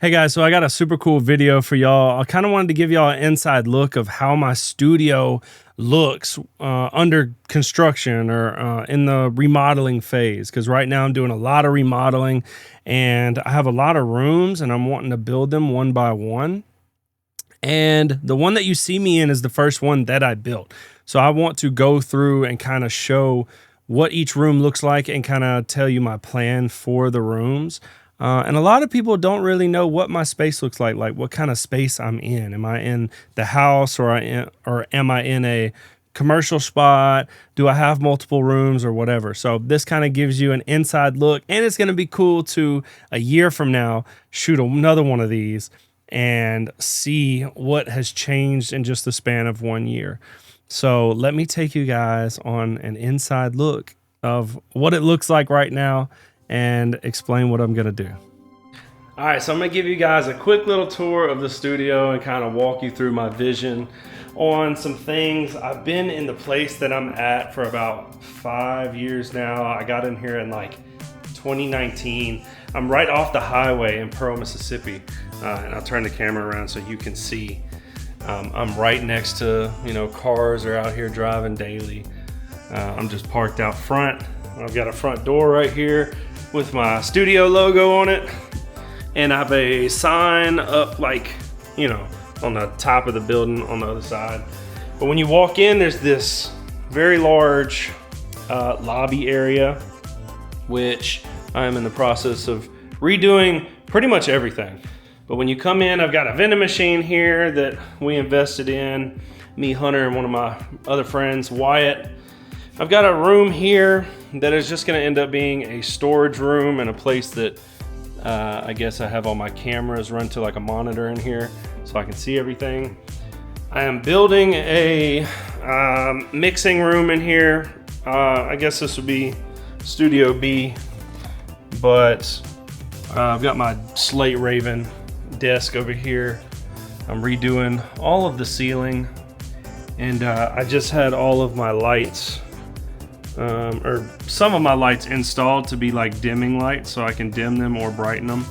Hey guys, so I got a super cool video for y'all. I kind of wanted to give y'all an inside look of how my studio looks under construction or in the remodeling phase. Because right now I'm doing a lot of remodeling and I have a lot of rooms and I'm wanting to build them one by one. And the one that you see me in is the first one that I built. So I want to go through and kind of show what each room looks like and kind of tell you my plan for the rooms. And a lot of people don't really know what my space looks like what kind of space I'm in. Am I in the house or am I in a commercial spot? Do I have multiple rooms or whatever? So this kind of gives you an inside look, and it's going to be cool to a year from now shoot another one of these and see what has changed in just the span of 1 year. So let me take you guys on an inside look of what it looks like right now and explain what I'm gonna do. All right, so I'm gonna give you guys a quick little tour of the studio and kind of walk you through my vision on some things. I've been in the place that I'm at for about 5 years now. I got in here in like 2019. I'm right off the highway in Pearl, Mississippi. And I'll turn the camera around so you can see. I'm right next to, cars are out here driving daily. I'm just parked out front. I've got a front door right here with my studio logo on it, and I have a sign up on the top of the building on the other side. But when you walk in, there's this very large lobby area, which I am in the process of redoing pretty much everything. But when you come in, I've got a vending machine here that we invested in, me, Hunter, and one of my other friends, Wyatt. I've got a room here that is just gonna end up being a storage room and a place that I guess I have all my cameras run to like a monitor in here so I can see everything. I am building a mixing room in here. I guess this would be Studio B, but I've got my Slate Raven desk over here. I'm redoing all of the ceiling, and I just had all of my lights or some of my lights installed to be like dimming lights so I can dim them or brighten them.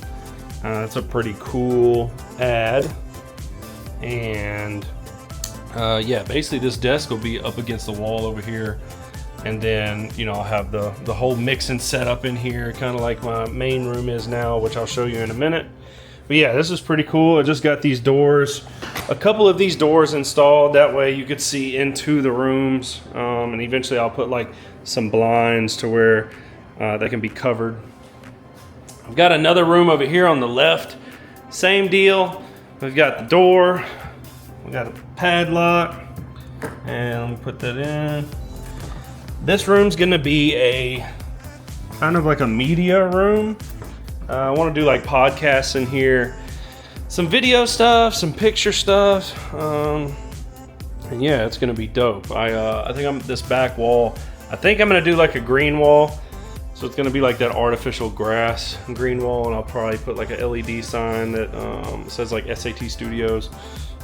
That's a pretty cool add. And yeah, basically this desk will be up against the wall over here, and then I'll have the whole mixing setup in here, kind of like my main room is now, which I'll show you in a minute. But yeah, this is pretty cool. I just got these doors, a couple of these doors installed. That way you could see into the rooms. And eventually I'll put like some blinds to where they can be covered. I've got another room over here on the left. Same deal. We've got the door. We got a padlock. And let me put that in. This room's gonna be a kind of like a media room. I want to do like podcasts in here, some video stuff, some picture stuff, and yeah, it's gonna be dope. I think this back wall, I think I'm gonna do like a green wall, so it's gonna be like that artificial grass green wall, and I'll probably put like a LED sign that says like SAT Studios,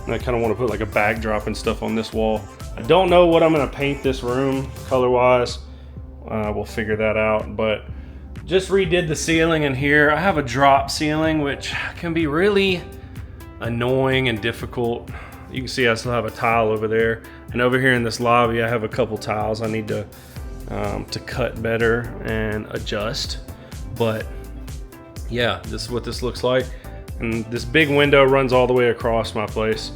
and I kind of want to put like a backdrop and stuff on this wall. I don't know what I'm gonna paint this room color wise. We'll figure that out, but just redid the ceiling in here. I have a drop ceiling, which can be really annoying and difficult. You can see I still have a tile over there. And over here in this lobby, I have a couple tiles I need to cut better and adjust. But yeah, this is what this looks like. And this big window runs all the way across my place,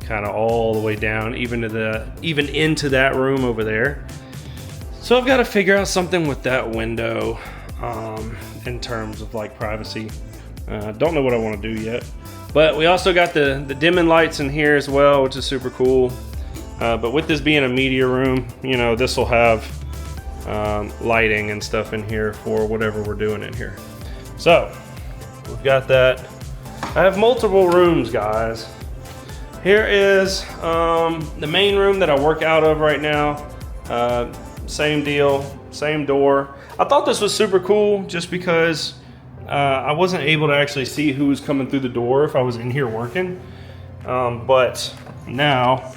kind of all the way down, even into that room over there. So I've got to figure out something with that window in terms of like privacy. Don't know what I want to do yet. But we also got the dimming lights in here as well, which is super cool. But with this being a media room, this will have lighting and stuff in here for whatever we're doing in here. So we've got that. I have multiple rooms, guys. Here is the main room that I work out of right now. Same deal, same door. I thought this was super cool just because I wasn't able to actually see who was coming through the door if I was in here working. But now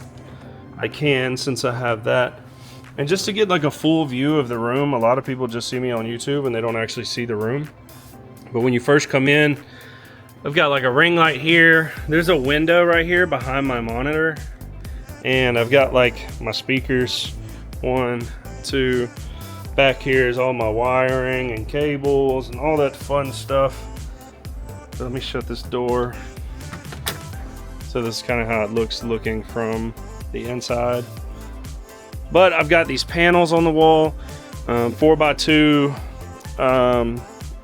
I can, since I have that. And just to get like a full view of the room, a lot of people just see me on YouTube and they don't actually see the room. But when you first come in, I've got like a ring light here. There's a window right here behind my monitor. And I've got like my speakers, 1, 2. Back here is all my wiring and cables and all that fun stuff. So let me shut this door. So this is kind of how it looks looking from the inside. But I've got these panels on the wall, 4x2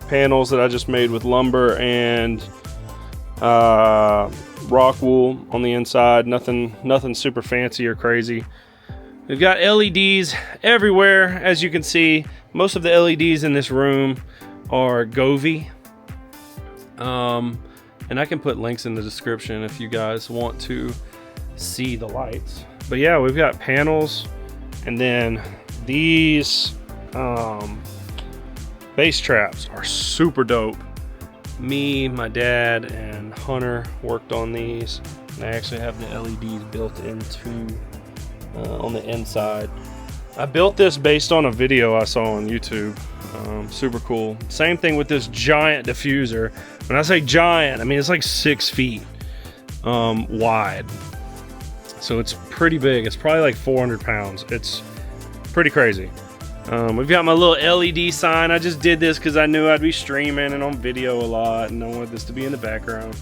panels that I just made with lumber and rock wool on the inside. Nothing super fancy or crazy. We've got LEDs everywhere. As you can see, most of the LEDs in this room are Govee. And I can put links in the description if you guys want to see the lights. But yeah, we've got panels, and then these bass traps are super dope. Me, my dad, and Hunter worked on these, and I actually have the LEDs built into on the inside. I built this based on a video I saw on YouTube. Super cool. Same thing with this giant diffuser. When I say giant, I mean it's like 6 feet wide. So it's pretty big. It's probably like 400 pounds. It's pretty crazy. We've got my little LED sign. I just did this because I knew I'd be streaming and on video a lot, and I wanted this to be in the background.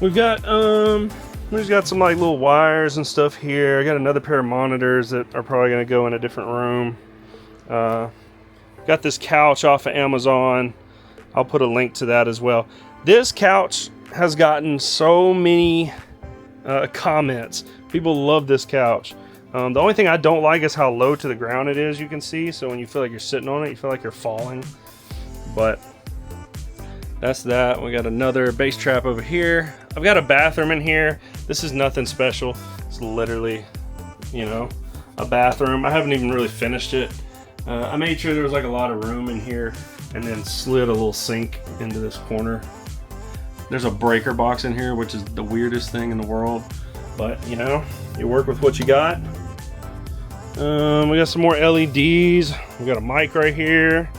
We just got some like little wires and stuff here. I got another pair of monitors that are probably going to go in a different room. Got this couch off of Amazon. I'll put a link to that as well. This couch has gotten so many comments. People love this couch. The only thing I don't like is how low to the ground it is, you can see. So when you feel like you're sitting on it, you feel like you're falling. But that's that. We got another bass trap over here. I've got a bathroom in here. This is nothing special. It's literally, you know, a bathroom. I haven't even really finished it. I made sure there was like a lot of room in here, and then slid a little sink into this corner. There's a breaker box in here, which is the weirdest thing in the world. But, you know, you work with what you got. We got some more LEDs. We got a mic right here.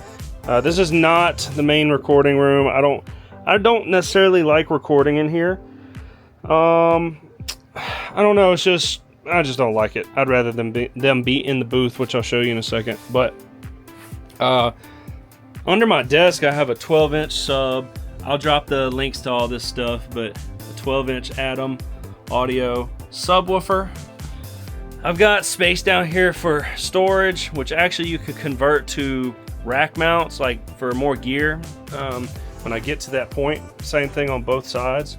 This is not the main recording room. I don't necessarily like recording in here. I don't know. It's just, I just don't like it. I'd rather them be in the booth, which I'll show you in a second. But under my desk, I have a 12-inch sub. I'll drop the links to all this stuff, but a 12-inch Atom audio subwoofer. I've got space down here for storage, which actually you could convert to rack mounts, like for more gear when I get to that point. Same thing on both sides.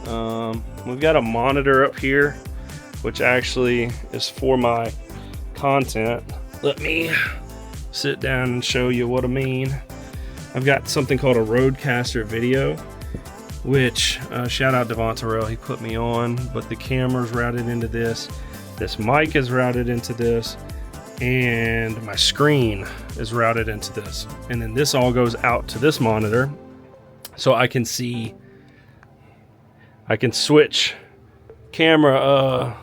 We've got a monitor up here, which actually is for my content. Let me sit down and show you what I mean. I've got something called a Rodecaster Video, which shout out Devon Terrell, he put me on, but the camera's routed into this mic is routed into this, and my screen is routed into this, and then this all goes out to this monitor, so I can switch camera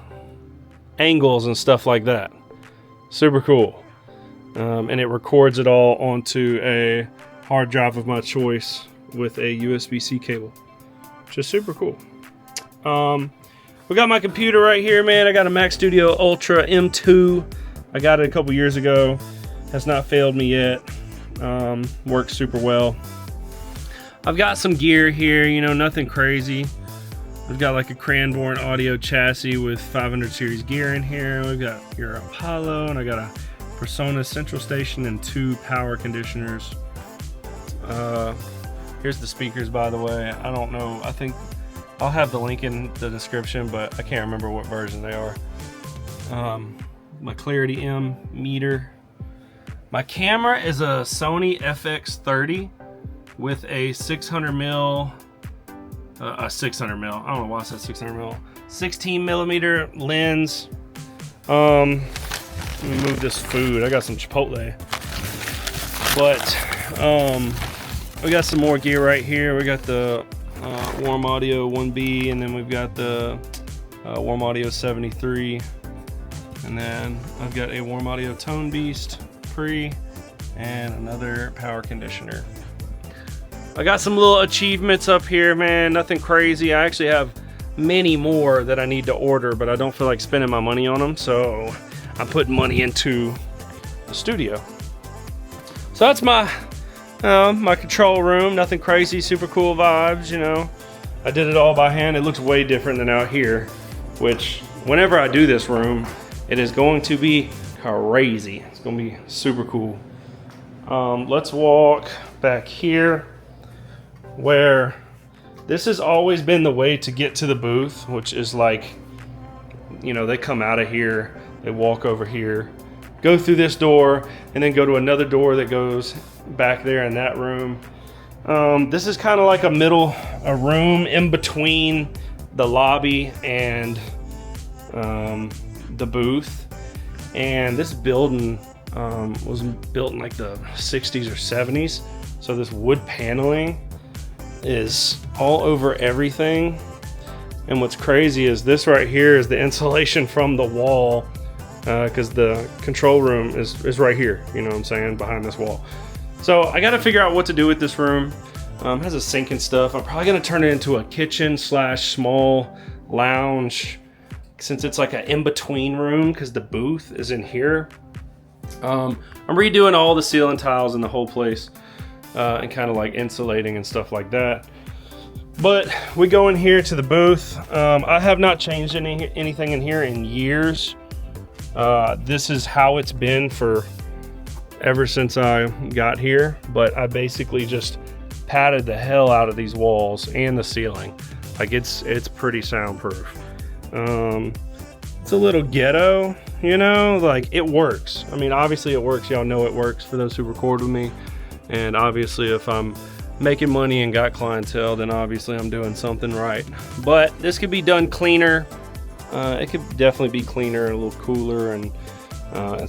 angles and stuff like that. Super cool. And it records it all onto a hard drive of my choice with a USB-C cable, which is super cool. We got my computer right here, man. I got a Mac Studio Ultra M2. I got it a couple years ago. Has not failed me yet. Works super well. I've got some gear here, you know, nothing crazy. We've got like a Cranbourne audio chassis with 500 series gear in here. We've got your Apollo, and I got a Persona Central Station and 2 power conditioners. Here's the speakers, by the way. I don't know. I think I'll have the link in the description, but I can't remember what version they are. My Clarity M meter. My camera is a Sony FX30 with a 600 mil. I don't know why I said 600 mil. 16 millimeter lens. Let me move this food. I got some Chipotle. But we got some more gear right here. We got the Warm Audio 1B, and then we've got the Warm Audio 73, and then I've got a Warm Audio Tone Beast Pre and another power conditioner. I got some little achievements up here, man. Nothing crazy. I actually have many more that I need to order, but I don't feel like spending my money on them, so I'm putting money into the studio. So that's my my control room. Nothing crazy, super cool vibes, you know. I did it all by hand. It looks way different than out here, which whenever I do this room, it is going to be crazy. It's gonna be super cool. Let's walk back here, where this has always been the way to get to the booth, which is like, you know, they come out of here, they walk over here, go through this door, and then go to another door that goes back there in that room. This is kind of like a room in between the lobby and the booth. And this building was built in like the 60s or 70s. So this wood paneling is all over everything. And what's crazy is this right here is the insulation from the wall, because the control room is right here, you know what I'm saying, behind this wall. So I got to figure out what to do with this room. It has a sink and stuff. I'm probably going to turn it into a kitchen / small lounge, since it's like an in-between room because the booth is in here. I'm redoing all the ceiling tiles in the whole place, and kind of like insulating and stuff like that. But we go in here to the booth. I have not changed anything in here in years. This is how it's been for ever since I got here, but I basically just padded the hell out of these walls and the ceiling. Like it's pretty soundproof. It's a little ghetto, you know, like it works. I mean, obviously it works. Y'all know it works for those who record with me. And obviously if I'm making money and got clientele, then obviously I'm doing something right. But this could be done cleaner. It could definitely be cleaner and a little cooler and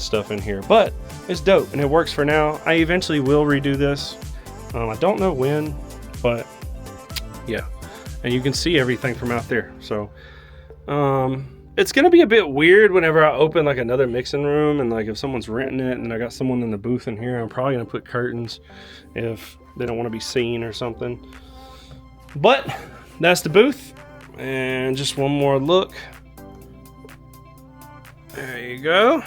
stuff in here, but it's dope and it works for now. I eventually will redo this. I don't know when, but yeah. And you can see everything from out there. So it's gonna be a bit weird whenever I open like another mixing room, and like if someone's renting it and I got someone in the booth in here, I'm probably gonna put curtains if they don't want to be seen or something. But that's the booth, and just one more look. There you go.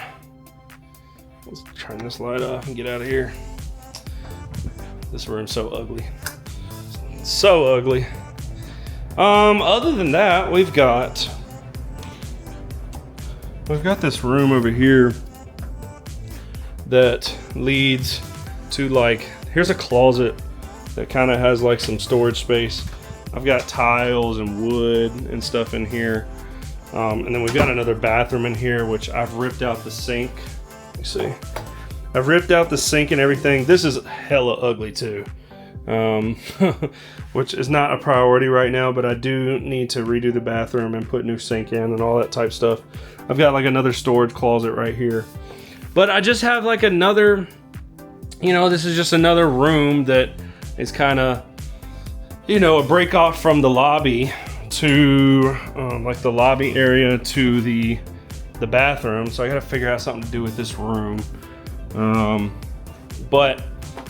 Let's turn this light off and get out of here. This room's so ugly. So ugly. Other than that, we've got this room over here that leads to like, here's a closet that kind of has like some storage space. I've got tiles and wood and stuff in here. And then we've got another bathroom in here, which I've ripped out the sink. Let me see. I've ripped out the sink and everything. This is hella ugly too, which is not a priority right now, but I do need to redo the bathroom and put new sink in and all that type stuff. I've got like another storage closet right here. But I just have like another, you know, this is just another room that is kind of, you know, a break off from the lobby to like the lobby area to the bathroom. So I gotta figure out something to do with this room. But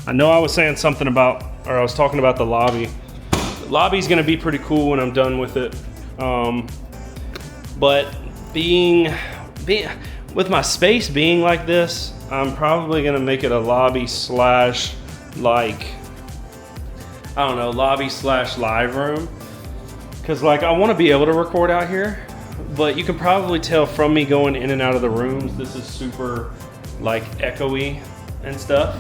I know I was saying something about, or I was talking about the lobby. The lobby's gonna be pretty cool when I'm done with it. But being with my space being like this, I'm probably gonna make it a lobby slash like, I don't know, lobby slash live room. Cause like I wanna be able to record out here, but you can probably tell from me going in and out of the rooms, this is super like echoey and stuff.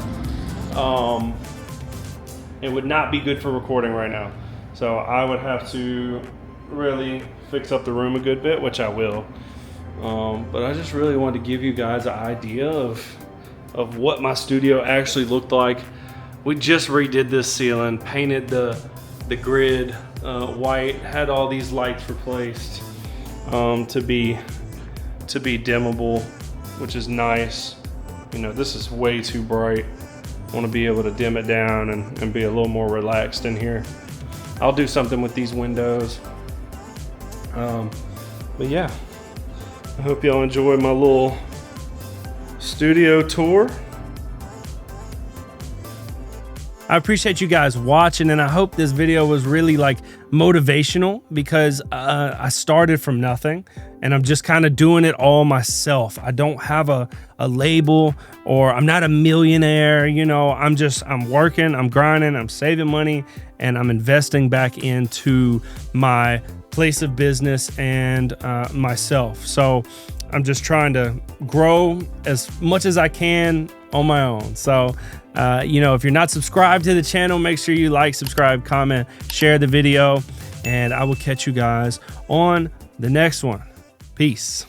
It would not be good for recording right now. So I would have to really fix up the room a good bit, which I will. But I just really wanted to give you guys an idea of what my studio actually looked like. We just redid this ceiling, painted the grid white, had all these lights replaced to be dimmable, which is nice. You know, this is way too bright. I want to be able to dim it down and be a little more relaxed in here. I'll do something with these windows. But yeah, I hope y'all enjoy my little studio tour. I appreciate you guys watching, and I hope this video was really like motivational, because I started from nothing and I'm just kind of doing it all myself. I don't have a label, or I'm not a millionaire, you know. I'm working, I'm grinding, I'm saving money, and I'm investing back into my place of business and myself. So I'm just trying to grow as much as I can on my own. So, you know, if you're not subscribed to the channel, make sure you like, subscribe, comment, share the video, and I will catch you guys on the next one. Peace.